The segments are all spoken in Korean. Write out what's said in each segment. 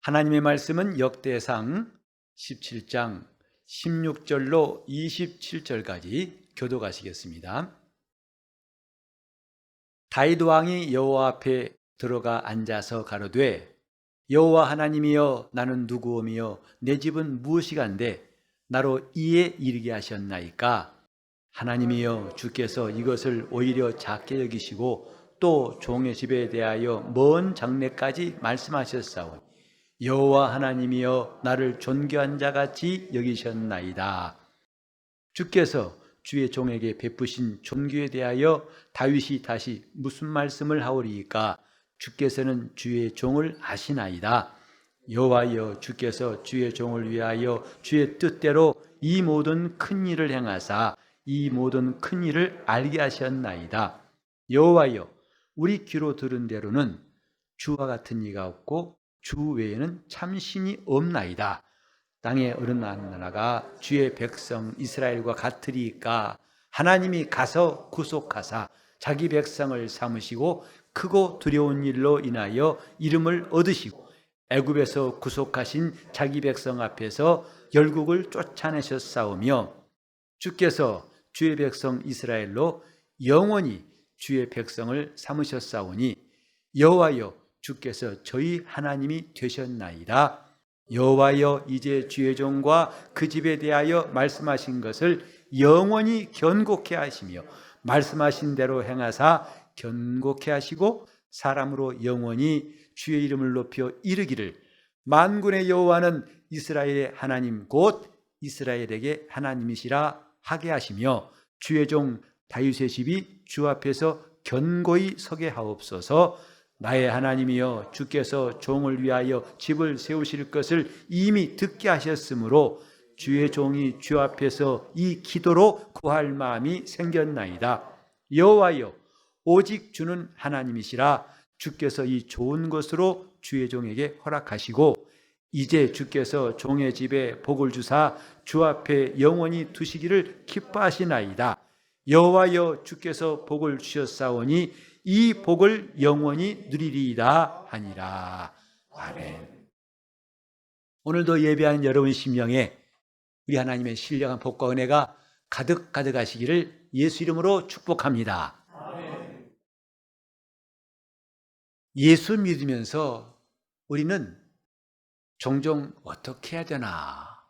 하나님의 말씀은 역대상 17장 16절로 27절까지 교독하시겠습니다. 다윗 왕이 여호와 앞에 들어가 앉아서 가로되 여호와 하나님이여 나는 누구오며 내 집은 무엇이간데 나로 이에 이르게 하셨나이까. 하나님이여 주께서 이것을 오히려 작게 여기시고 또 종의 집에 대하여 먼 장래까지 말씀하셨사오니 여호와 하나님이여 나를 존귀한 자같이 여기셨나이다. 주께서 주의 종에게 베푸신 존귀에 대하여 다윗이 다시 무슨 말씀을 하오리이까. 주께서는 주의 종을 아시나이다. 여호와여 주께서 주의 종을 위하여 주의 뜻대로 이 모든 큰 일을 행하사 이 모든 큰 일을 알게 하셨나이다. 여호와여 우리 귀로 들은 대로는 주와 같은 이가 없고 주 외에는 참 신이 없나이다. 땅에 어느 나라가 주의 백성 이스라엘과 같으리까. 하나님이 가서 구속하사 자기 백성을 삼으시고 크고 두려운 일로 인하여 이름을 얻으시고 애굽에서 구속하신 자기 백성 앞에서 열국을 쫓아내셨사오며 주께서 주의 백성 이스라엘로 영원히 주의 백성을 삼으셨사오니 여호와여 주께서 저희 하나님이 되셨나이다. 여호와여 이제 주의 종과 그 집에 대하여 말씀하신 것을 영원히 견고케 하시며 말씀하신 대로 행하사 견고케 하시고 사람으로 영원히 주의 이름을 높여 이르기를 만군의 여호와는 이스라엘의 하나님 곧 이스라엘에게 하나님이시라 하게 하시며 주의 종 다윗의 집이 주 앞에서 견고히 서게 하옵소서. 나의 하나님이여 주께서 종을 위하여 집을 세우실 것을 이미 듣게 하셨으므로 주의 종이 주 앞에서 이 기도로 구할 마음이 생겼나이다. 여호와여 오직 주는 하나님이시라. 주께서 이 좋은 것으로 주의 종에게 허락하시고 이제 주께서 종의 집에 복을 주사 주 앞에 영원히 두시기를 기뻐하시나이다. 여호와여 주께서 복을 주셨사오니 이 복을 영원히 누리리이다 하니라. 아멘. 오늘도 예배하는 여러분 심령에 우리 하나님의 신령한 복과 은혜가 가득하시기를 예수 이름으로 축복합니다. 아멘. 예수 믿으면서 우리는 종종 어떻게 해야 되나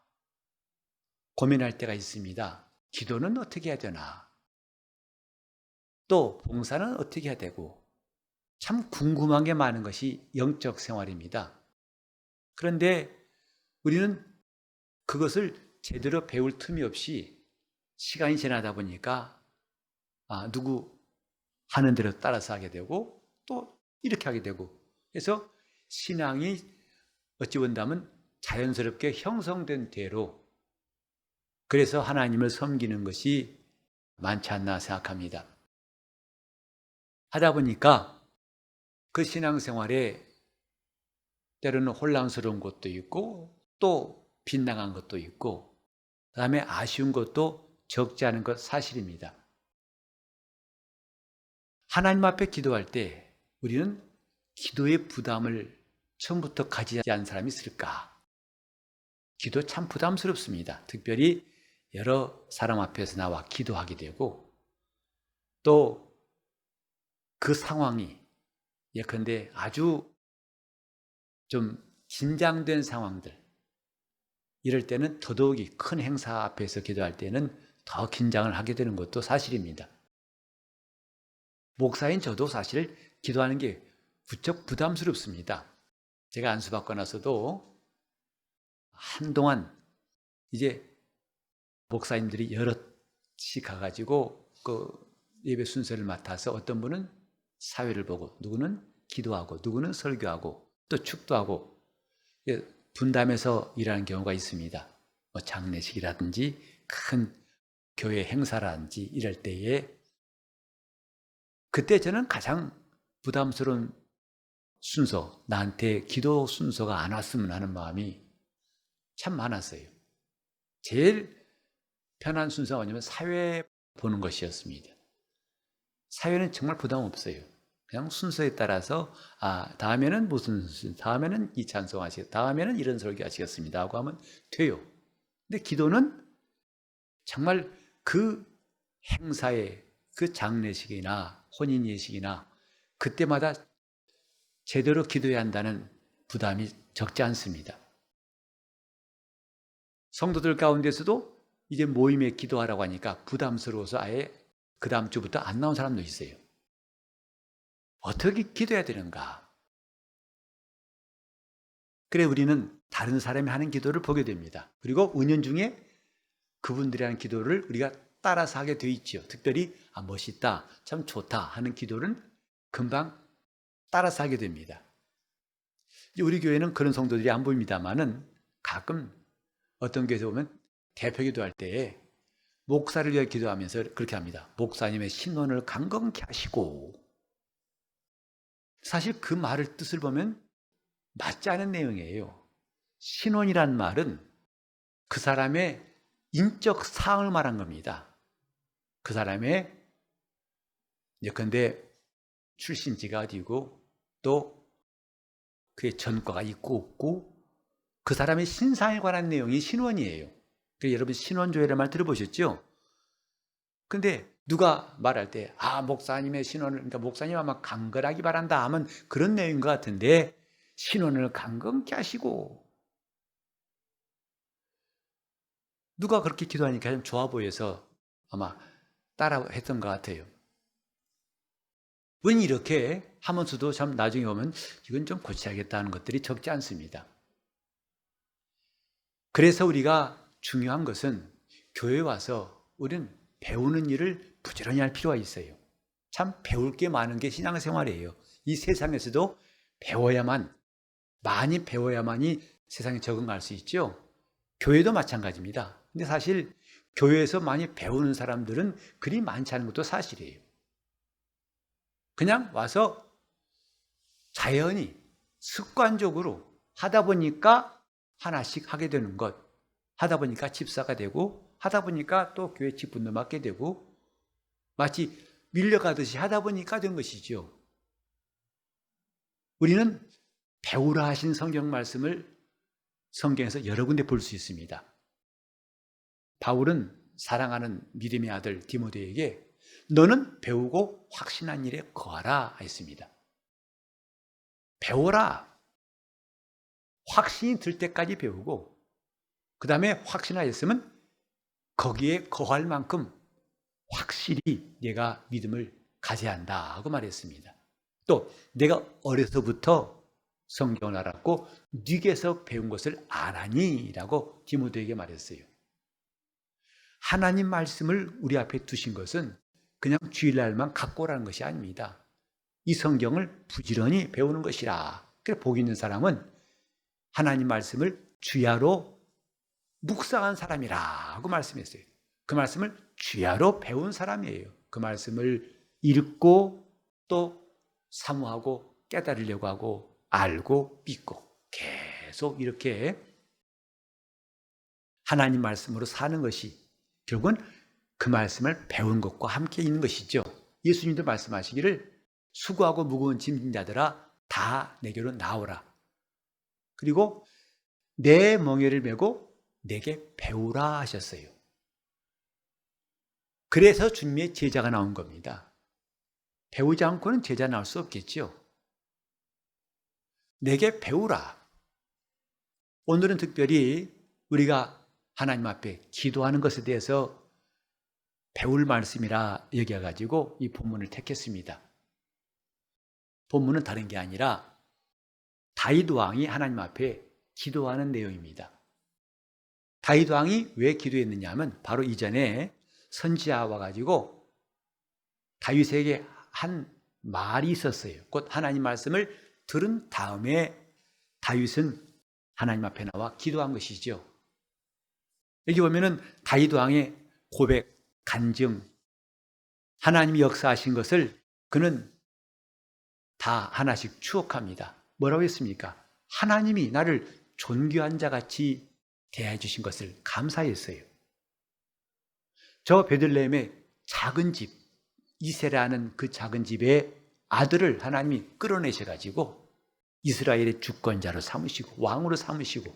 고민할 때가 있습니다. 기도는 어떻게 해야 되나, 또 봉사는 어떻게 해야 되고, 참 궁금한 게 많은 것이 영적 생활입니다. 그런데 우리는 그것을 제대로 배울 틈이 없이 시간이 지나다 보니까 누구 하는 대로 따라서 하게 되고 또 이렇게 하게 되고, 그래서 신앙이 어찌 본다면 자연스럽게 형성된 대로, 그래서 하나님을 섬기는 것이 많지 않나 생각합니다. 하다 보니까 그 신앙생활에 때로는 혼란스러운 것도 있고 또 빗나간 것도 있고 그 다음에 아쉬운 것도 적지 않은 것 사실입니다. 하나님 앞에 기도할 때 우리는 기도의 부담을 처음부터 가지지 않은 사람이 있을까? 기도 참 부담스럽습니다. 특별히 여러 사람 앞에서 나와 기도하게 되고 또 그 상황이 예컨대 아주 좀 긴장된 상황들, 이럴 때는 더더욱이 큰 행사 앞에서 기도할 때는 더 긴장을 하게 되는 것도 사실입니다. 목사인 저도 사실 기도하는 게 부쩍 부담스럽습니다. 제가 안수받고 나서도 한동안 이제 목사님들이 여럿이 가가지고 그 예배 순서를 맡아서 어떤 분은 사회를 보고 누구는 기도하고 누구는 설교하고 또 축도하고 분담해서 일하는 경우가 있습니다. 뭐 장례식이라든지 큰 교회 행사라든지 이럴 때에 그때 저는 가장 부담스러운 순서, 나한테 기도 순서가 안 왔으면 하는 마음이 참 많았어요. 제일 편한 순서가 뭐냐면 사회 보는 것이었습니다. 사회는 정말 부담 없어요. 그냥 순서에 따라서 다음에는 무슨 다음에는 이 찬송 하시겠 다음에는 이런 설교 하시겠습니다 하고 하면 돼요. 근데 기도는 정말 그 행사에 그 장례식이나 혼인 예식이나 그때마다 제대로 기도해야 한다는 부담이 적지 않습니다. 성도들 가운데서도 이제 모임에 기도하라고 하니까 부담스러워서 아예 그 다음 주부터 안 나온 사람도 있어요. 어떻게 기도해야 되는가? 그래 우리는 다른 사람이 하는 기도를 보게 됩니다. 그리고 은연중에 그분들이 하는 기도를 우리가 따라서 하게 돼 있죠. 특별히 멋있다, 참 좋다 하는 기도는 금방 따라서 하게 됩니다. 우리 교회는 그런 성도들이 안 보입니다만은 가끔 어떤 교회에서 보면 대표 기도할 때에 목사를 위해 기도하면서 그렇게 합니다. 목사님의 신원을 강건케 하시고. 사실 그 말을 뜻을 보면 맞지 않은 내용이에요. 신원이란 말은 그 사람의 인적 사항을 말한 겁니다. 그 사람의 예컨대 출신지가 어디고 또 그의 전과가 있고 없고 그 사람의 신상에 관한 내용이 신원이에요. 그래서 여러분 신원조회라는 말 들어보셨죠? 근데 누가 말할 때 목사님의 신원을 그러니까 목사님 아마 강건하기 바란다 하면 그런 내용인 것 같은데 신원을 강건케 하시고 누가 그렇게 기도하니까 좀 좋아 보여서 아마 따라 했던 것 같아요. 왜 이렇게 하면서도 참 나중에 보면 이건 좀 고쳐야겠다는 것들이 적지 않습니다. 그래서 우리가 중요한 것은 교회에 와서 우리는 배우는 일을 부지런히 할 필요가 있어요. 참 배울 게 많은 게 신앙생활이에요. 이 세상에서도 많이 배워야만이 세상에 적응할 수 있죠. 교회도 마찬가지입니다. 근데 사실 교회에서 많이 배우는 사람들은 그리 많지 않은 것도 사실이에요. 그냥 와서 자연히 습관적으로 하다 보니까 하나씩 하게 되는 것, 하다 보니까 집사가 되고 하다 보니까 또 교회 직분도 맡게 되고 마치 밀려가듯이 하다 보니까 된 것이죠. 우리는 배우라 하신 성경 말씀을 성경에서 여러 군데 볼 수 있습니다. 바울은 사랑하는 믿음의 아들 디모데에게 너는 배우고 확신한 일에 거하라 했습니다. 배워라. 확신이 들 때까지 배우고 그 다음에 확신하였으면 거기에 거할 만큼 확실히 내가 믿음을 가져야 한다 하고 말했습니다. 또 내가 어려서부터 성경을 알았고 네게서 배운 것을 아나니 라고 디모데에게 말했어요. 하나님 말씀을 우리 앞에 두신 것은 그냥 주일날만 갖고 오라는 것이 아닙니다. 이 성경을 부지런히 배우는 것이라. 그래서 복 있는 사람은 하나님 말씀을 주야로 묵상한 사람이라고 말씀했어요. 그 말씀을 주야로 배운 사람이에요. 그 말씀을 읽고 또 사모하고 깨달으려고 하고 알고 믿고 계속 이렇게 하나님 말씀으로 사는 것이 결국은 그 말씀을 배운 것과 함께 있는 것이죠. 예수님도 말씀하시기를 수고하고 무거운 짐진 자들아 다 내게로 나오라. 그리고 내 멍에를 메고 내게 배우라 하셨어요. 그래서 주님의 제자가 나온 겁니다. 배우지 않고는 제자 나올 수 없겠죠. 내게 배우라. 오늘은 특별히 우리가 하나님 앞에 기도하는 것에 대해서 배울 말씀이라 여겨가지고 이 본문을 택했습니다. 본문은 다른 게 아니라 다윗 왕이 하나님 앞에 기도하는 내용입니다. 다윗 왕이 왜 기도했느냐 하면 바로 이전에 선지자 와가지고 다윗에게 한 말이 있었어요. 곧 하나님 말씀을 들은 다음에 다윗은 하나님 앞에 나와 기도한 것이죠. 여기 보면은 다윗 왕의 고백, 간증, 하나님이 역사하신 것을 그는 다 하나씩 추억합니다. 뭐라고 했습니까? 하나님이 나를 존귀한 자같이 대해 주신 것을 감사했어요. 저 베들레헴의 작은 집, 이세라는 그 작은 집에 아들을 하나님이 끌어내셔가지고 이스라엘의 주권자로 삼으시고 왕으로 삼으시고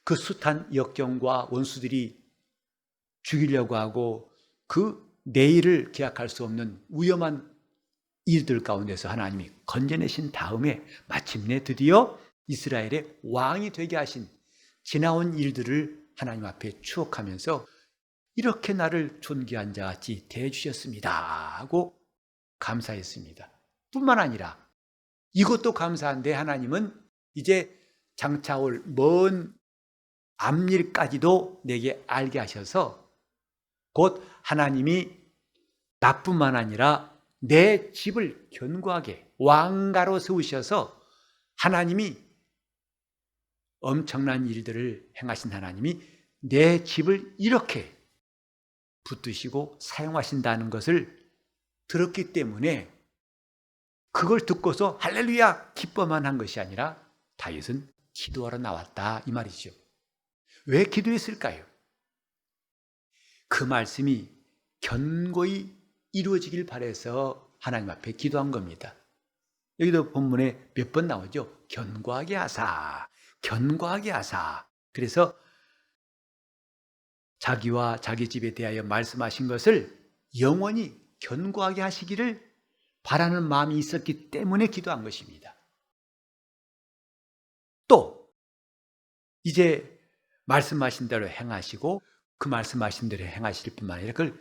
그 숱한 역경과 원수들이 죽이려고 하고 그 내일을 기약할 수 없는 위험한 일들 가운데서 하나님이 건져내신 다음에 마침내 드디어 이스라엘의 왕이 되게 하신 지나온 일들을 하나님 앞에 추억하면서 이렇게 나를 존귀한 자같이 대해주셨습니다 하고 감사했습니다. 뿐만 아니라 이것도 감사한데 하나님은 이제 장차 올 먼 앞일까지도 내게 알게 하셔서 곧 하나님이 나뿐만 아니라 내 집을 견고하게 왕가로 세우셔서 하나님이 엄청난 일들을 행하신 하나님이 내 집을 이렇게 붙드시고 사용하신다는 것을 들었기 때문에 그걸 듣고서 할렐루야 기뻐만 한 것이 아니라 다윗은 기도하러 나왔다 이 말이죠. 왜 기도했을까요? 그 말씀이 견고히 이루어지길 바라서 하나님 앞에 기도한 겁니다. 여기도 본문에 몇 번 나오죠. 견고하게 하사, 견고하게 하사. 그래서 자기와 자기 집에 대하여 말씀하신 것을 영원히 견고하게 하시기를 바라는 마음이 있었기 때문에 기도한 것입니다. 또 이제 말씀하신 대로 행하시고 그 말씀하신 대로 행하실 뿐만 아니라 그걸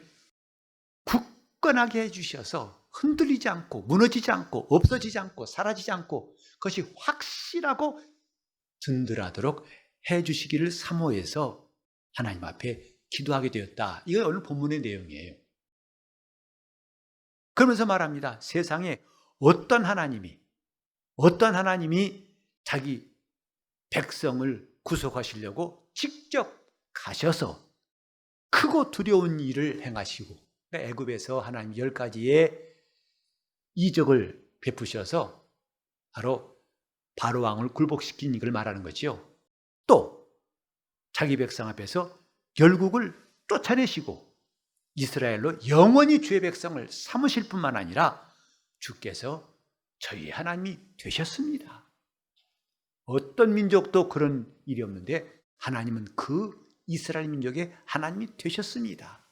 굳건하게 해주셔서 흔들리지 않고 무너지지 않고 없어지지 않고 사라지지 않고 그것이 확실하고 든든하도록 해주시기를 사모해서 하나님 앞에 기도하게 되었다. 이건 오늘 본문의 내용이에요. 그러면서 말합니다. 세상에 어떤 하나님이 자기 백성을 구속하시려고 직접 가셔서 크고 두려운 일을 행하시고 애굽에서 하나님 10가지의 이적을 베푸셔서 바로 바로 왕을 굴복시킨 이걸 말하는 거지요. 또 자기 백성 앞에서 열국을 쫓아내시고 이스라엘로 영원히 주의 백성을 삼으실 뿐만 아니라 주께서 저희 하나님이 되셨습니다. 어떤 민족도 그런 일이 없는데 하나님은 그 이스라엘 민족의 하나님이 되셨습니다.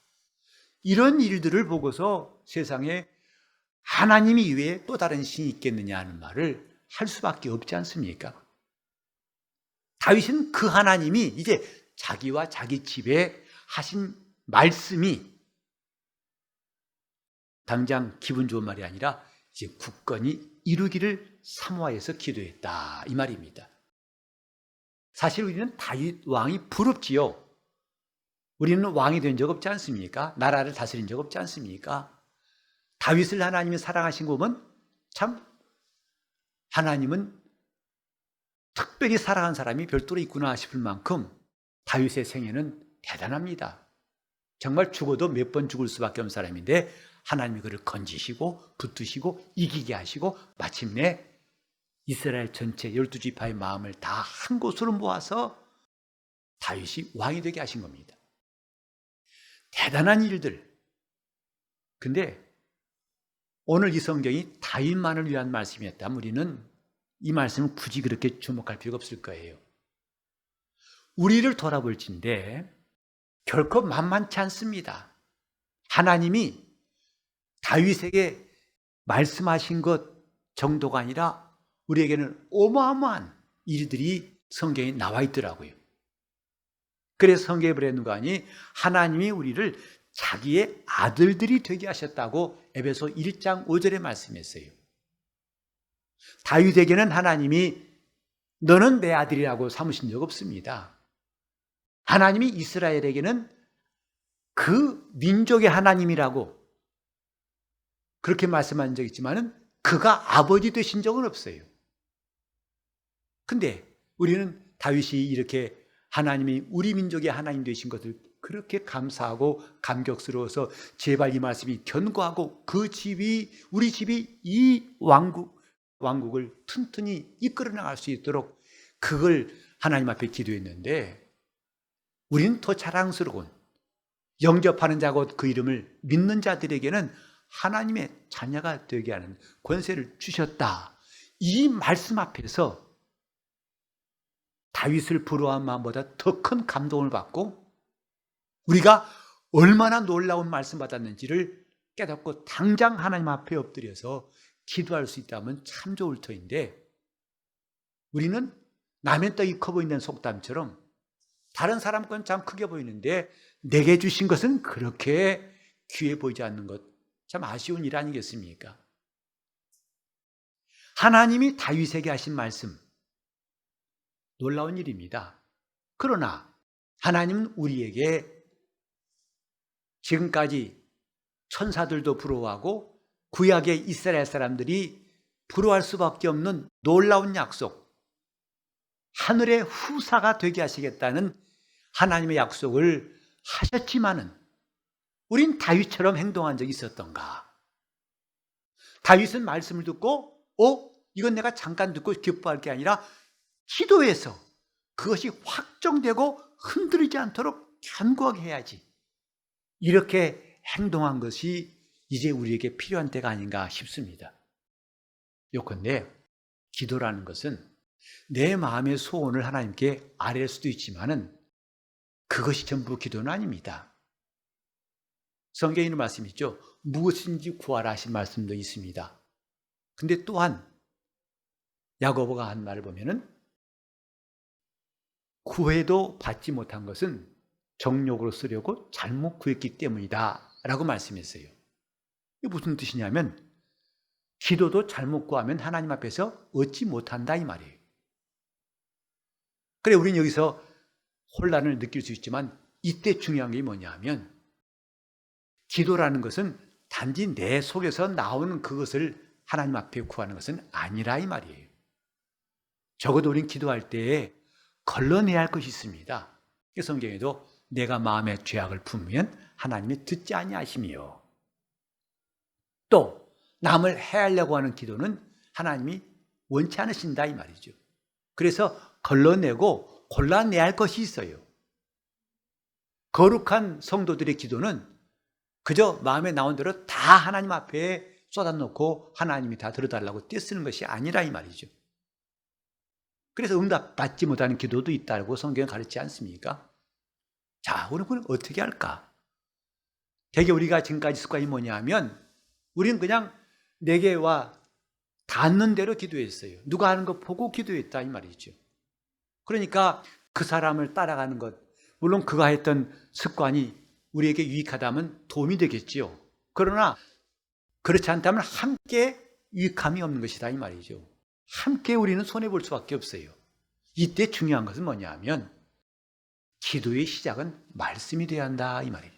이런 일들을 보고서 세상에 하나님 이외에 또 다른 신이 있겠느냐 하는 말을 할 수밖에 없지 않습니까? 다윗은 그 하나님이 이제 자기와 자기 집에 하신 말씀이 당장 기분 좋은 말이 아니라 이제 굳건히 이루기를 사모하여서 기도했다 이 말입니다. 사실 우리는 다윗 왕이 부럽지요. 우리는 왕이 된 적 없지 않습니까? 나라를 다스린 적 없지 않습니까? 다윗을 하나님이 사랑하신 거 보면 참 하나님은 특별히 사랑한 사람이 별도로 있구나 싶을 만큼 다윗의 생애는 대단합니다. 정말 죽어도 몇 번 죽을 수밖에 없는 사람인데 하나님이 그를 건지시고 붙드시고 이기게 하시고 마침내 이스라엘 전체 12지파의 마음을 다 한 곳으로 모아서 다윗이 왕이 되게 하신 겁니다. 대단한 일들. 근데 오늘 이 성경이 다윗만을 위한 말씀이었다면 우리는 이 말씀을 굳이 그렇게 주목할 필요가 없을 거예요. 우리를 돌아볼진데 결코 만만치 않습니다. 하나님이 다윗에게 말씀하신 것 정도가 아니라 우리에게는 어마어마한 일들이 성경에 나와 있더라고요. 그래서 성경에 그랬는 거 아니 하나님이 우리를 자기의 아들들이 되게 하셨다고 에베소 1장 5절에 말씀했어요. 다윗에게는 하나님이 너는 내 아들이라고 삼으신 적 없습니다. 하나님이 이스라엘에게는 그 민족의 하나님이라고 그렇게 말씀한 적 있지만은 그가 아버지 되신 적은 없어요. 근데 우리는 다윗이 이렇게 하나님이 우리 민족의 하나님 되신 것을 그렇게 감사하고 감격스러워서 제발 이 말씀이 견고하고 그 집이 우리 집이 이 왕국을 튼튼히 이끌어 나갈 수 있도록 그걸 하나님 앞에 기도했는데 우리는 더 자랑스러운 영접하는 자고 그 이름을 믿는 자들에게는 하나님의 자녀가 되게 하는 권세를 주셨다. 이 말씀 앞에서 다윗을 부러워한 마음보다 더 큰 감동을 받고 우리가 얼마나 놀라운 말씀 받았는지를 깨닫고 당장 하나님 앞에 엎드려서 기도할 수 있다면 참 좋을 터인데 우리는 남의 떡이 커 보인다는 속담처럼 다른 사람 건 참 크게 보이는데 내게 주신 것은 그렇게 귀해 보이지 않는 것, 참 아쉬운 일 아니겠습니까? 하나님이 다윗에게 하신 말씀, 놀라운 일입니다. 그러나 하나님은 우리에게 지금까지 천사들도 부러워하고 구약의 이스라엘 사람들이 부러워할 수밖에 없는 놀라운 약속, 하늘의 후사가 되게 하시겠다는 하나님의 약속을 하셨지만은 우린 다윗처럼 행동한 적이 있었던가? 다윗은 말씀을 듣고 이건 내가 잠깐 듣고 기뻐할 게 아니라 기도해서 그것이 확정되고 흔들리지 않도록 견고하게 해야지. 이렇게 행동한 것이 이제 우리에게 필요한 때가 아닌가 싶습니다. 요컨대 기도라는 것은 내 마음의 소원을 하나님께 아뢰을 수도 있지만은 그것이 전부 기도는 아닙니다. 성경에 있는 말씀이 있죠. 무엇인지 구하라 하신 말씀도 있습니다. 근데 또한 야고보가 한 말을 보면은 구해도 받지 못한 것은 정욕으로 쓰려고 잘못 구했기 때문이다 라고 말씀했어요. 이게 무슨 뜻이냐면 기도도 잘못 구하면 하나님 앞에서 얻지 못한다 이 말이에요. 그래 우리는 여기서 혼란을 느낄 수 있지만 이때 중요한 게 뭐냐 하면 기도라는 것은 단지 내 속에서 나오는 그것을 하나님 앞에 구하는 것은 아니라 이 말이에요. 적어도 우리는 기도할 때에 걸러내야 할 것이 있습니다. 성경에도 내가 마음에 죄악을 품으면 하나님이 듣지 아니하시며 또 남을 해하려고 하는 기도는 하나님이 원치 않으신다 이 말이죠. 그래서 걸러내고 골라내야 할 것이 있어요. 거룩한 성도들의 기도는 그저 마음에 나온 대로 다 하나님 앞에 쏟아놓고 하나님이 다 들어달라고 떼쓰는 것이 아니라 이 말이죠. 그래서 응답받지 못하는 기도도 있다고 성경은 가르치지 않습니까? 자, 우리는 어떻게 할까? 되게 우리가 지금까지 습관이 뭐냐 하면 우리는 그냥 내게 와 닿는 대로 기도했어요. 누가 하는 거 보고 기도했다 이 말이죠. 그러니까 그 사람을 따라가는 것, 물론 그가 했던 습관이 우리에게 유익하다면 도움이 되겠지요. 그러나 그렇지 않다면 함께 유익함이 없는 것이다 이 말이죠. 함께 우리는 손해볼 수밖에 없어요. 이때 중요한 것은 뭐냐 하면 기도의 시작은 말씀이 되어야 한다 이 말이에요.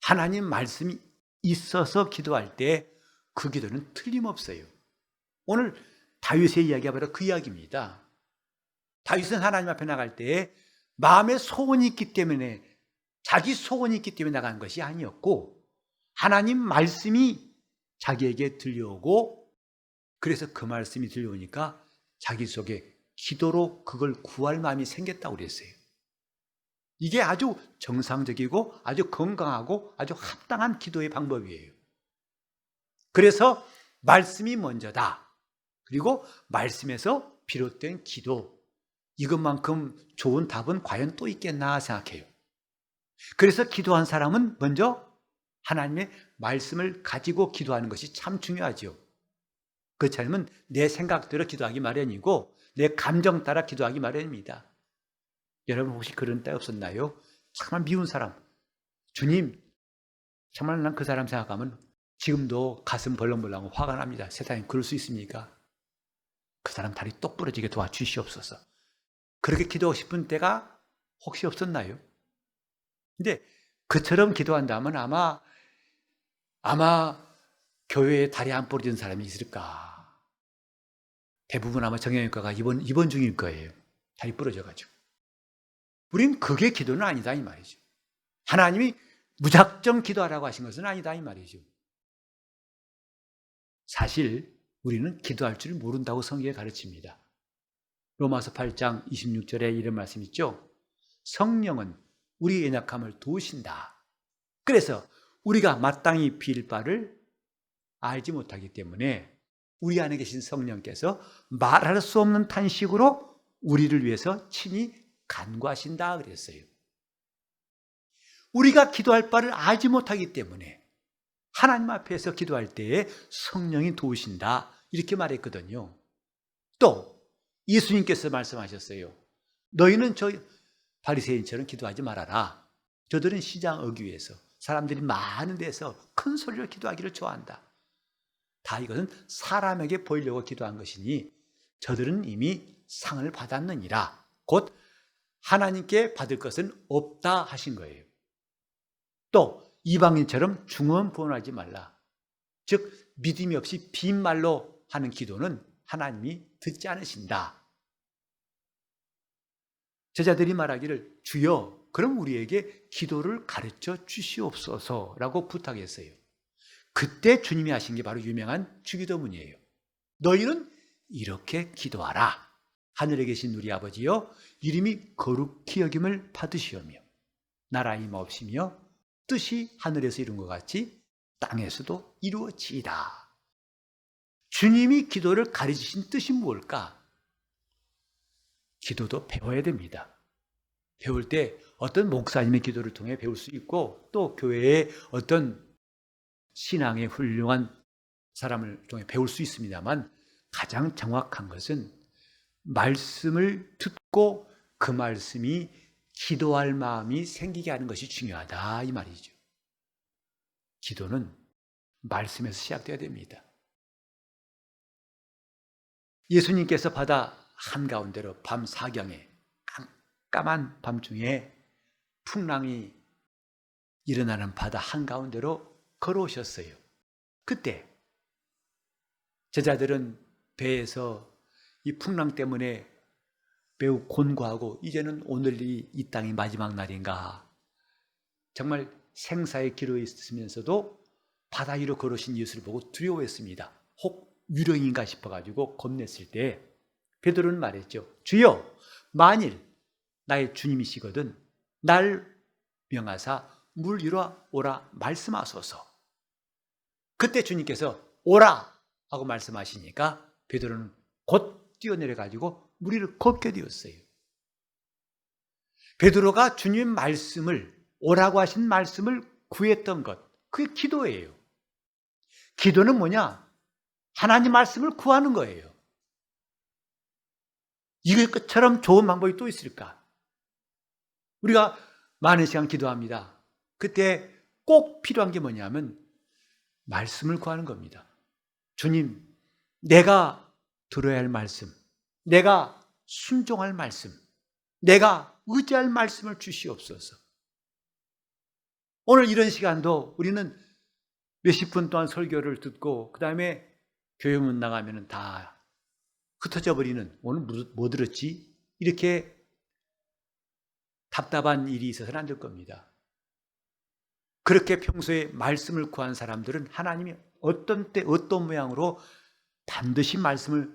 하나님 말씀이 있어서 기도할 때 그 기도는 틀림없어요. 오늘 다윗의 이야기가 바로 그 이야기입니다. 다윗은 하나님 앞에 나갈 때 마음에 소원이 있기 때문에 자기 소원이 있기 때문에 나간 것이 아니었고 하나님 말씀이 자기에게 들려오고 그래서 그 말씀이 들려오니까 자기 속에 기도로 그걸 구할 마음이 생겼다고 그랬어요. 이게 아주 정상적이고 아주 건강하고 아주 합당한 기도의 방법이에요. 그래서 말씀이 먼저다. 그리고 말씀에서 비롯된 기도, 이것만큼 좋은 답은 과연 또 있겠나 생각해요. 그래서 기도한 사람은 먼저 하나님의 말씀을 가지고 기도하는 것이 참 중요하죠. 그렇지 않으면 내 생각대로 기도하기 마련이고 내 감정 따라 기도하기 마련입니다. 여러분 혹시 그런 때 없었나요? 정말 미운 사람, 주님, 정말 난 그 사람 생각하면 지금도 가슴 벌렁벌렁 화가 납니다. 세상에 그럴 수 있습니까? 그 사람 다리 똑 부러지게 도와주시옵소서. 그렇게 기도하고 싶은 때가 혹시 없었나요? 근데 그처럼 기도한다면 아마 교회에 다리 안 부러진 사람이 있을까? 대부분 아마 정형외과가 입원 중일 거예요. 다리 부러져가지고. 우린 그게 기도는 아니다 이 말이죠. 하나님이 무작정 기도하라고 하신 것은 아니다 이 말이죠. 사실 우리는 기도할 줄 모른다고 성경에 가르칩니다. 로마서 8장 26절에 이런 말씀 있죠. 성령은 우리의 연약함을 도우신다. 그래서 우리가 마땅히 빌 바를 알지 못하기 때문에 우리 안에 계신 성령께서 말할 수 없는 탄식으로 우리를 위해서 친히 간구하신다 그랬어요. 우리가 기도할 바를 알지 못하기 때문에 하나님 앞에서 기도할 때에 성령이 도우신다 이렇게 말했거든요. 또 예수님께서 말씀하셨어요. 너희는 저 바리새인처럼 기도하지 말아라. 저들은 시장 얻기 위해서 사람들이 많은 데서 큰 소리로 기도하기를 좋아한다. 다 이것은 사람에게 보이려고 기도한 것이니 저들은 이미 상을 받았느니라. 곧 하나님께 받을 것은 없다 하신 거예요. 또 이방인처럼 중언부언하지 말라. 즉 믿음이 없이 빈말로 하는 기도는 하나님이 듣지 않으신다. 제자들이 말하기를 주여 그럼 우리에게 기도를 가르쳐 주시옵소서라고 부탁했어요. 그때 주님이 하신 게 바로 유명한 주기도문이에요. 너희는 이렇게 기도하라. 하늘에 계신 우리 아버지여 이름이 거룩히 여김을 받으시오며 나라 임하옵시며 뜻이 하늘에서 이룬 것 같이 땅에서도 이루어지이다. 주님이 기도를 가르치신 뜻이 무엇일까? 기도도 배워야 됩니다. 배울 때 어떤 목사님의 기도를 통해 배울 수 있고 또 교회의 어떤 신앙의 훌륭한 사람을 통해 배울 수 있습니다만 가장 정확한 것은 말씀을 듣고 그 말씀이 기도할 마음이 생기게 하는 것이 중요하다 이 말이죠. 기도는 말씀에서 시작돼야 됩니다. 예수님께서 바다 한가운데로 밤 사경에 깜깜한 밤중에 풍랑이 일어나는 바다 한가운데로 걸어오셨어요. 그때 제자들은 배에서 이 풍랑 때문에 매우 곤고하고 이제는 오늘이 이 땅이 마지막 날인가 정말 생사의 기로에 있으면서도 바다 위로 걸으신 예수를 보고 두려워했습니다. 혹 유령인가 싶어가지고 겁냈을 때 베드로는 말했죠. 주여 만일 나의 주님이시거든 날 명하사 물 위로 오라 말씀하소서. 그때 주님께서 오라 하고 말씀하시니까 베드로는 곧 뛰어내려가지고 물 위를 걷게 되었어요. 베드로가 주님 말씀을 오라고 하신 말씀을 구했던 것 그게 기도예요. 기도는 뭐냐? 하나님 말씀을 구하는 거예요. 이것처럼 좋은 방법이 또 있을까? 우리가 많은 시간 기도합니다. 그때 꼭 필요한 게 뭐냐면 말씀을 구하는 겁니다. 주님, 내가 들어야 할 말씀, 내가 순종할 말씀, 내가 의지할 말씀을 주시옵소서. 오늘 이런 시간도 우리는 몇십 분 동안 설교를 듣고 그 다음에 교회 문 나가면 다 흩어져 버리는 오늘 뭐 들었지? 이렇게 답답한 일이 있어서는 안 될 겁니다. 그렇게 평소에 말씀을 구한 사람들은 하나님이 어떤 때 어떤 모양으로 반드시 말씀을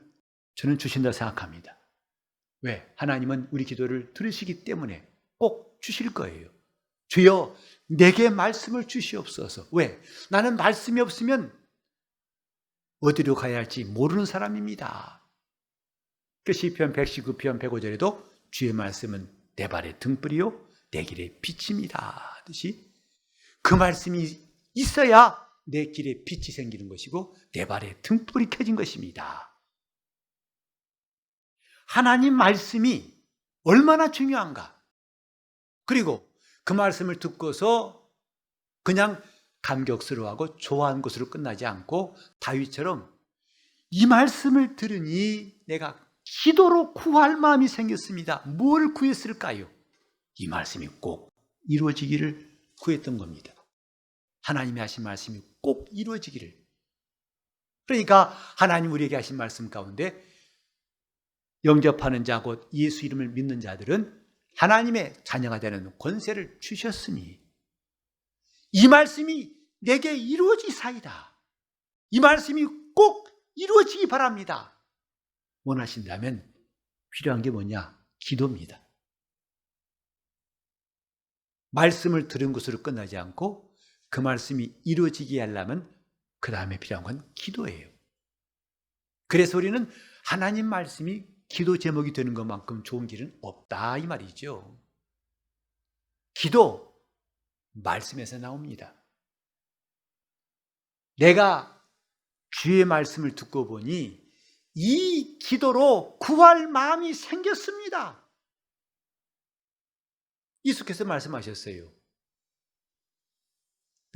저는 주신다 생각합니다. 왜? 하나님은 우리 기도를 들으시기 때문에 꼭 주실 거예요. 주여 내게 말씀을 주시옵소서. 왜? 나는 말씀이 없으면 어디로 가야 할지 모르는 사람입니다. 그 시편 119편 105절에도 주의 말씀은 내 발의 등불이요 내 길의 빛입니다 하듯이 그 말씀이 있어야 내 길에 빛이 생기는 것이고 내 발에 등불이 켜진 것입니다. 하나님 말씀이 얼마나 중요한가. 그리고 그 말씀을 듣고서 그냥 감격스러워하고 좋아하는 것으로 끝나지 않고 다윗처럼 이 말씀을 들으니 내가 기도로 구할 마음이 생겼습니다. 뭘 구했을까요? 이 말씀이 꼭 이루어지기를 구했던 겁니다. 하나님이 하신 말씀이 꼭 이루어지기를. 그러니까 하나님 우리에게 하신 말씀 가운데 영접하는 자 곧 예수 이름을 믿는 자들은 하나님의 자녀가 되는 권세를 주셨으니 이 말씀이 내게 이루어지사이다. 이 말씀이 꼭 이루어지기 바랍니다. 원하신다면 필요한 게 뭐냐? 기도입니다. 말씀을 들은 것으로 끝나지 않고 그 말씀이 이루어지게 하려면 그 다음에 필요한 건 기도예요. 그래서 우리는 하나님 말씀이 기도 제목이 되는 것만큼 좋은 길은 없다 이 말이죠. 기도, 말씀에서 나옵니다. 내가 주의 말씀을 듣고 보니 이 기도로 구할 마음이 생겼습니다. 예수께서 말씀하셨어요.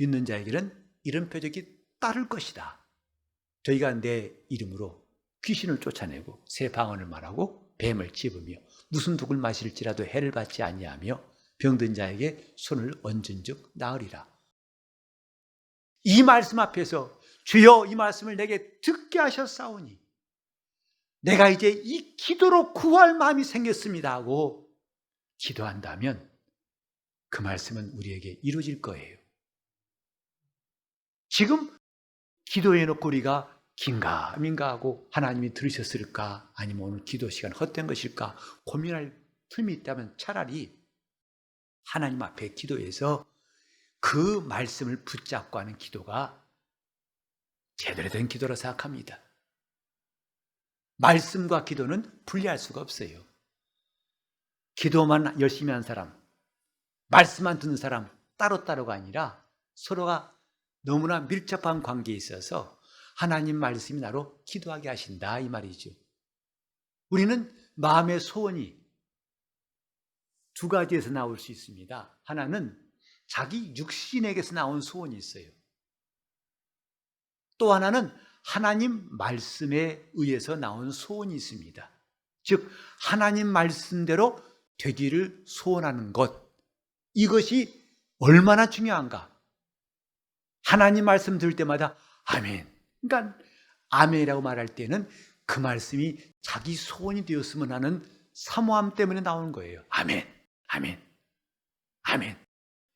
믿는 자에게는 이런 표적이 따를 것이다. 저희가 내 이름으로 귀신을 쫓아내고 새 방언을 말하고 뱀을 찝으며 무슨 독을 마실지라도 해를 받지 아니하며 병든 자에게 손을 얹은즉 나으리라. 이 말씀 앞에서 주여 이 말씀을 내게 듣게 하셨사오니 내가 이제 이 기도로 구할 마음이 생겼습니다 하고 기도한다면 그 말씀은 우리에게 이루어질 거예요. 지금 기도해놓고 우리가 긴가 민가 하고 하나님이 들으셨을까 아니면 오늘 기도 시간 헛된 것일까 고민할 틈이 있다면 차라리 하나님 앞에 기도해서 그 말씀을 붙잡고 하는 기도가 제대로 된 기도라 생각합니다. 말씀과 기도는 분리할 수가 없어요. 기도만 열심히 하는 사람, 말씀만 듣는 사람 따로따로가 아니라 서로가 너무나 밀접한 관계에 있어서 하나님 말씀이 나로 기도하게 하신다 이 말이죠. 우리는 마음의 소원이 두 가지에서 나올 수 있습니다. 하나는 자기 육신에게서 나온 소원이 있어요. 또 하나는 하나님 말씀에 의해서 나온 소원이 있습니다. 즉 하나님 말씀대로 되기를 소원하는 것, 이것이 얼마나 중요한가. 하나님 말씀 들을 때마다 아멘, 그러니까 아멘이라고 말할 때는 그 말씀이 자기 소원이 되었으면 하는 사모함 때문에 나오는 거예요. 아멘, 아멘, 아멘.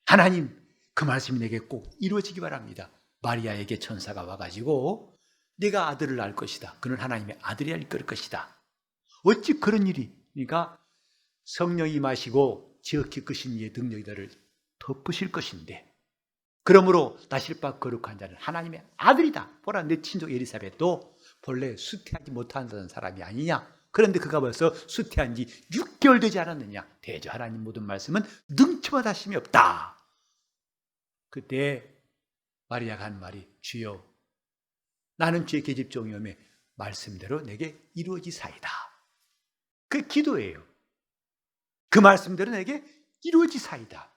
하나님 그 말씀이 내게 꼭 이루어지기 바랍니다. 마리아에게 천사가 와가지고 네가 아들을 낳을 것이다. 그는 하나님의 아들이 될 것이다. 어찌 그런 일이? 그러니까 성령이 임하시고 지극히 크신 이의 능력이 덮으실 것인데 그러므로 나실바 거룩한 자는 하나님의 아들이다. 보라 내 친족 엘리사벳도 본래 수태하지 못한다는 사람이 아니냐. 그런데 그가 벌써 수태한 지 6개월 되지 않았느냐. 대저 하나님 모든 말씀은 능치마다 하심이 없다. 그때 마리아가 한 말이 주여 나는 주의 계집종이오매 말씀대로 내게 이루어지사이다. 그 기도예요. 그 말씀대로 내게 이루어지사이다.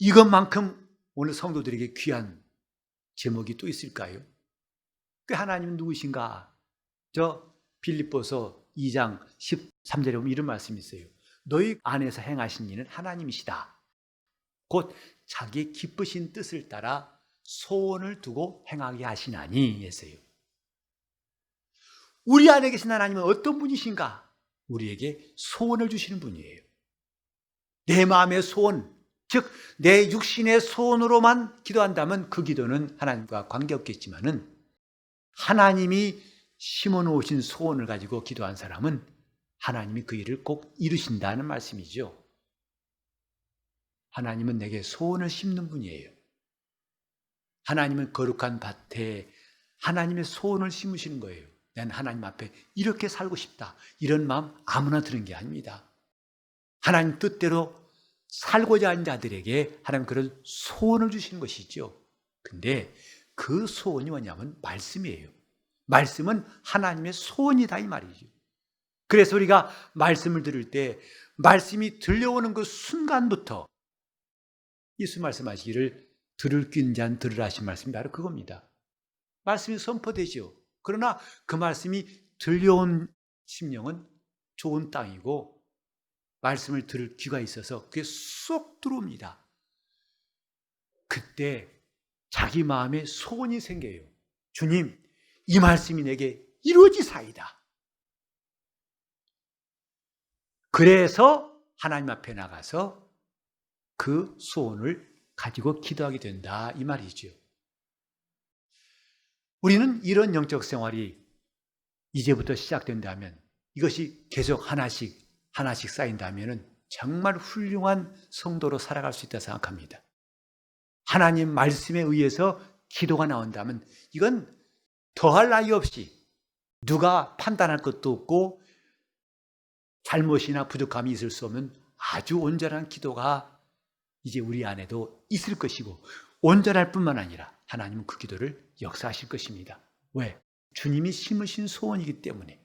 이것만큼 오늘 성도들에게 귀한 제목이 또 있을까요? 그 하나님은 누구신가? 저 빌립보서 2장 13절에 보면 이런 말씀이 있어요. 너희 안에서 행하신 이는 하나님이시다. 곧 자기 기쁘신 뜻을 따라 소원을 두고 행하게 하시나니 했어요. 우리 안에 계신 하나님은 어떤 분이신가? 우리에게 소원을 주시는 분이에요. 내 마음의 소원, 즉 내 육신의 소원으로만 기도한다면 그 기도는 하나님과 관계없겠지만은 하나님이 심어놓으신 소원을 가지고 기도한 사람은 하나님이 그 일을 꼭 이루신다는 말씀이죠. 하나님은 내게 소원을 심는 분이에요. 하나님은 거룩한 밭에 하나님의 소원을 심으시는 거예요. 난 하나님 앞에 이렇게 살고 싶다. 이런 마음 아무나 드는 게 아닙니다. 하나님 뜻대로 살고자 하는 자들에게 하나님 그런 소원을 주시는 것이죠. 근데 그 소원이 뭐냐면 말씀이에요. 말씀은 하나님의 소원이다 이 말이죠. 그래서 우리가 말씀을 들을 때 말씀이 들려오는 그 순간부터 예수 말씀하시기를 들을 낀 자는 들으라 하신 말씀이 바로 그겁니다. 말씀이 선포되죠. 그러나 그 말씀이 들려온 심령은 좋은 땅이고 말씀을 들을 귀가 있어서 그게 쏙 들어옵니다. 그때 자기 마음에 소원이 생겨요. 주님, 이 말씀이 내게 이루어지사이다. 그래서 하나님 앞에 나가서 그 소원을 가지고 기도하게 된다 이 말이죠. 우리는 이런 영적 생활이 이제부터 시작된다면 이것이 계속 하나씩 쌓인다면 정말 훌륭한 성도로 살아갈 수 있다 생각합니다. 하나님 말씀에 의해서 기도가 나온다면 이건 더할 나위 없이 누가 판단할 것도 없고 잘못이나 부족함이 있을 수 없는 아주 온전한 기도가 이제 우리 안에도 있을 것이고, 온전할 뿐만 아니라 하나님은 그 기도를 역사하실 것입니다. 왜? 주님이 심으신 소원이기 때문에.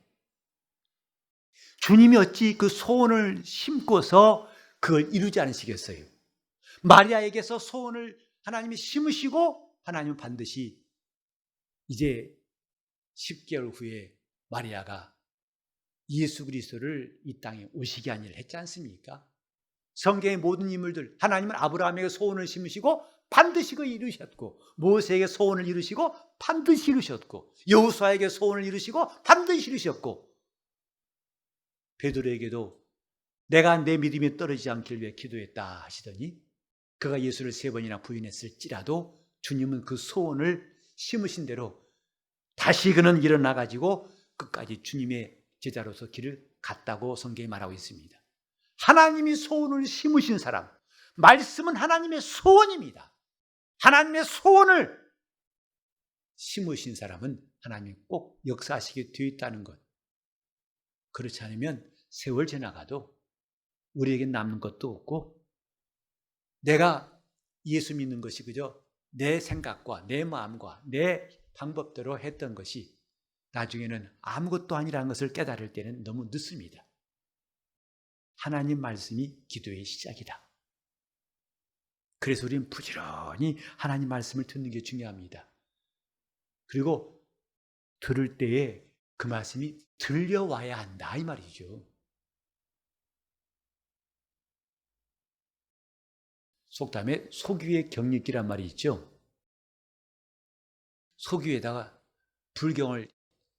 주님이 어찌 그 소원을 심고서 그걸 이루지 않으시겠어요? 마리아에게서 소원을 하나님이 심으시고 하나님은 반드시 이제 10개월 후에 마리아가 예수 그리스도를 이 땅에 오시게 한 일을 했지 않습니까? 성경의 모든 인물들, 하나님은 아브라함에게 소원을 심으시고 반드시 그걸 이루셨고, 모세에게 소원을 이루시고 반드시 이루셨고, 여호수아에게 소원을 이루시고 반드시 이루셨고, 베드로에게도 내가 내 믿음이 떨어지지 않길 위해 기도했다 하시더니 그가 예수를 3번이나 부인했을지라도 주님은 그 소원을 심으신 대로 다시 그는 일어나가지고 끝까지 주님의 제자로서 길을 갔다고 성경이 말하고 있습니다. 하나님이 소원을 심으신 사람, 말씀은 하나님의 소원입니다. 하나님의 소원을 심으신 사람은 하나님이 꼭 역사하시게 되어 있다는 것. 그렇지 않으면 세월 지나가도 우리에게 남는 것도 없고, 내가 예수 믿는 것이 그저 내 생각과 내 마음과 내 방법대로 했던 것이 나중에는 아무것도 아니라는 것을 깨달을 때는 너무 늦습니다. 하나님 말씀이 기도의 시작이다. 그래서 우리는 부지런히 하나님 말씀을 듣는 게 중요합니다. 그리고 들을 때에 그 말씀이 들려와야 한다 이 말이죠. 속담에 소귀의 경읽기란 말이 있죠. 소귀에다가 불경을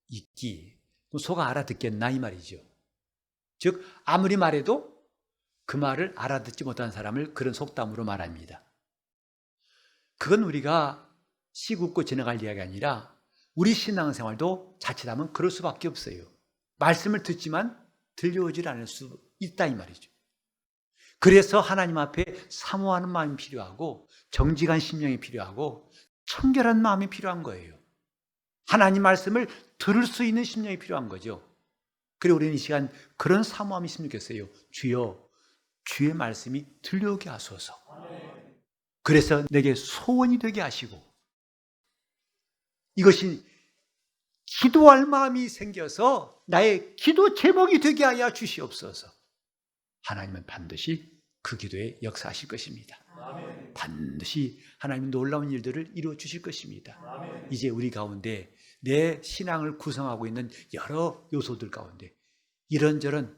읽기, 소가 알아듣겠나 이 말이죠. 즉 아무리 말해도 그 말을 알아듣지 못한 사람을 그런 속담으로 말합니다. 그건 우리가 시굽고 지나갈 이야기가 아니라 우리 신앙생활도 자칫하면 그럴 수밖에 없어요. 말씀을 듣지만 들려오질 않을 수 있다 이 말이죠. 그래서 하나님 앞에 사모하는 마음이 필요하고, 정직한 심령이 필요하고, 청결한 마음이 필요한 거예요. 하나님 말씀을 들을 수 있는 심령이 필요한 거죠. 그리고 우리는 이 시간 그런 사모함이 있으면 좋겠어요. 주여, 주의 말씀이 들려오게 하소서. 그래서 내게 소원이 되게 하시고, 이것이 기도할 마음이 생겨서 나의 기도 제목이 되게 하여 주시옵소서. 하나님은 반드시 그 기도에 역사하실 것입니다. 아멘. 반드시 하나님은 놀라운 일들을 이루어 주실 것입니다. 아멘. 이제 우리 가운데 내 신앙을 구성하고 있는 여러 요소들 가운데 이런저런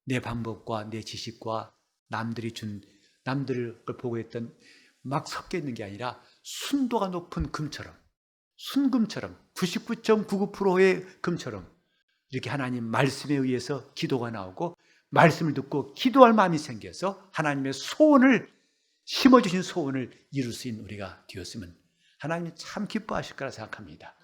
내 방법과 내 지식과 남들을 보고 있던 막 섞여 있는 게 아니라 순도가 높은 금처럼, 순금처럼 99.99%의 금처럼 이렇게 하나님 말씀에 의해서 기도가 나오고, 말씀을 듣고 기도할 마음이 생겨서 하나님의 소원을, 심어주신 소원을 이룰 수 있는 우리가 되었으면 하나님이 참 기뻐하실 거라 생각합니다.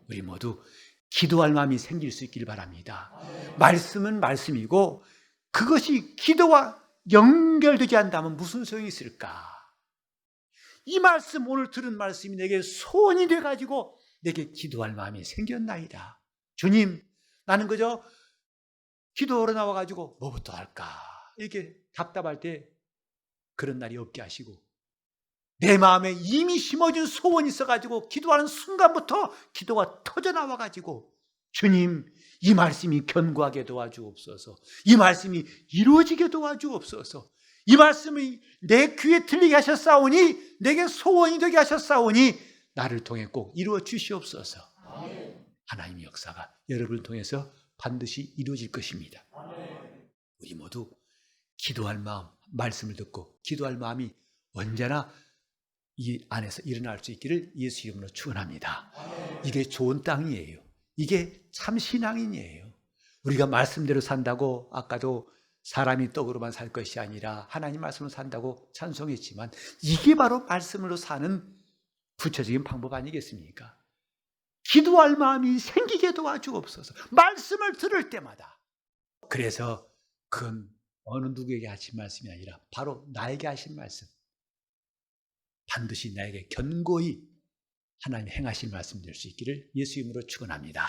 우리 모두 기도할 마음이 생길 수 있길 바랍니다. 말씀은 말씀이고 그것이 기도와 연결되지 않다면 무슨 소용이 있을까? 이 말씀, 오늘 들은 말씀이 내게 소원이 돼가지고 내게 기도할 마음이 생겼나이다. 주님, 나는 그저 기도하러 나와가지고 뭐부터 할까? 이렇게 답답할 때 그런 날이 없게 하시고, 내 마음에 이미 심어진 소원이 있어가지고 기도하는 순간부터 기도가 터져나와가지고 주님, 이 말씀이 견고하게 도와주옵소서. 이 말씀이 이루어지게 도와주옵소서. 이 말씀이 내 귀에 들리게 하셨사오니, 내게 소원이 되게 하셨사오니 나를 통해 꼭 이루어 주시옵소서. 하나님의 역사가 여러분을 통해서 반드시 이루어질 것입니다. 우리 모두 기도할 마음, 말씀을 듣고 기도할 마음이 언제나 이 안에서 일어날 수 있기를 예수 이름으로 축원합니다. 이게 좋은 땅이에요. 이게 참 신앙인이에요. 우리가 말씀대로 산다고, 아까도 사람이 떡으로만 살 것이 아니라 하나님 말씀으로 산다고 찬송했지만, 이게 바로 말씀으로 사는 구체적인 방법 아니겠습니까? 기도할 마음이 생기게 도와주옵소서. 말씀을 들을 때마다. 그래서 그건 어느 누구에게 하신 말씀이 아니라 바로 나에게 하신 말씀. 반드시 나에게 견고히 하나님 행하실 말씀 될 수 있기를 예수 이름으로 축원합니다.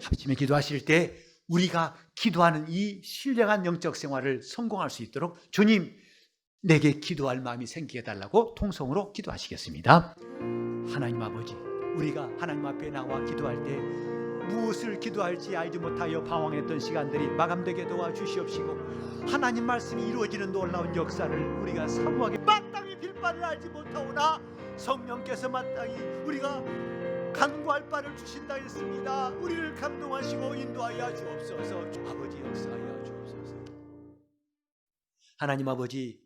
아침에 기도하실 때 우리가 기도하는 이 신령한 영적 생활을 성공할 수 있도록 주님 내게 기도할 마음이 생기게 해달라고 통성으로 기도하시겠습니다. 하나님 아버지, 우리가 하나님 앞에 나와 기도할 때 무엇을 기도할지 알지 못하여 방황했던 시간들이 마감되게 도와주시옵시고 하나님 말씀이 이루어지는 놀라운 역사를 우리가 사모하게 마땅히 빌 바를 알지 못하오나 성령께서 마땅히 우리가 간구할 바를 주신다 했습니다. 우리를 감동하시고 인도하여 주옵소서. 아버지 역사하여 주옵소서. 하나님 아버지,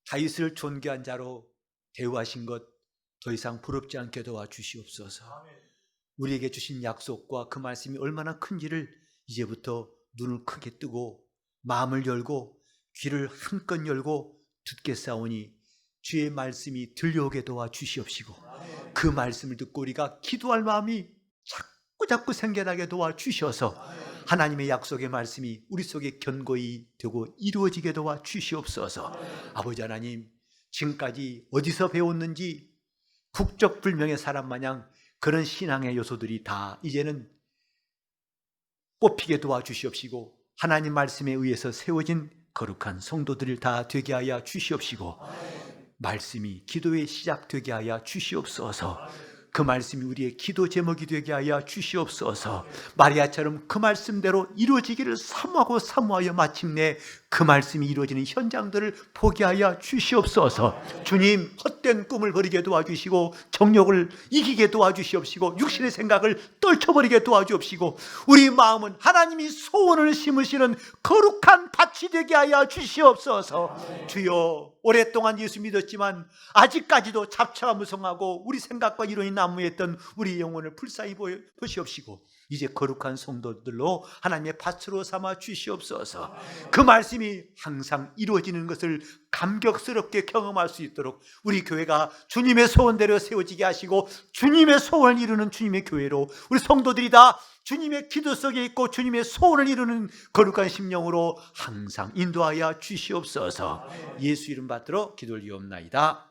다윗을 존귀한 자로 대우하신 것 더 이상 부럽지 않게 도와주시옵소서. 우리에게 주신 약속과 그 말씀이 얼마나 큰지를 이제부터 눈을 크게 뜨고 마음을 열고 귀를 한껏 열고 듣겠사오니 주의 말씀이 들려오게 도와주시옵시고 그 말씀을 듣고 우리가 기도할 마음이 자꾸 생겨나게 도와주셔서 하나님의 약속의 말씀이 우리 속에 견고히 되고 이루어지게 도와주시옵소서. 아버지 하나님, 지금까지 어디서 배웠는지 국적불명의 사람 마냥 그런 신앙의 요소들이 다 이제는 뽑히게 도와주시옵시고 하나님 말씀에 의해서 세워진 거룩한 성도들을 다 되게 하여 주시옵시고 말씀이 기도의 시작되게 하여 주시옵소서. 그 말씀이 우리의 기도 제목이 되게 하여 주시옵소서. 마리아처럼 그 말씀대로 이루어지기를 사모하여 마침내 그 말씀이 이루어지는 현장들을 보게 하여 주시옵소서. 주님, 헛된 꿈을 버리게 도와주시고 정욕을 이기게 도와주시옵시고 육신의 생각을 떨쳐버리게 도와주옵시고 우리 마음은 하나님이 소원을 심으시는 거룩한 밭이 되게 하여 주시옵소서. 주여, 오랫동안 예수 믿었지만 아직까지도 잡초가 무성하고 우리 생각과 이론이 난무했던 우리 영혼을 불쌍히 보시옵시고 이제 거룩한 성도들로 하나님의 밭으로 삼아 주시옵소서. 그 말씀이 항상 이루어지는 것을 감격스럽게 경험할 수 있도록 우리 교회가 주님의 소원대로 세워지게 하시고 주님의 소원을 이루는 주님의 교회로 우리 성도들이 다 주님의 기도 속에 있고 주님의 소원을 이루는 거룩한 심령으로 항상 인도하여 주시옵소서. 예수 이름 받들어 기도를 이옵나이다.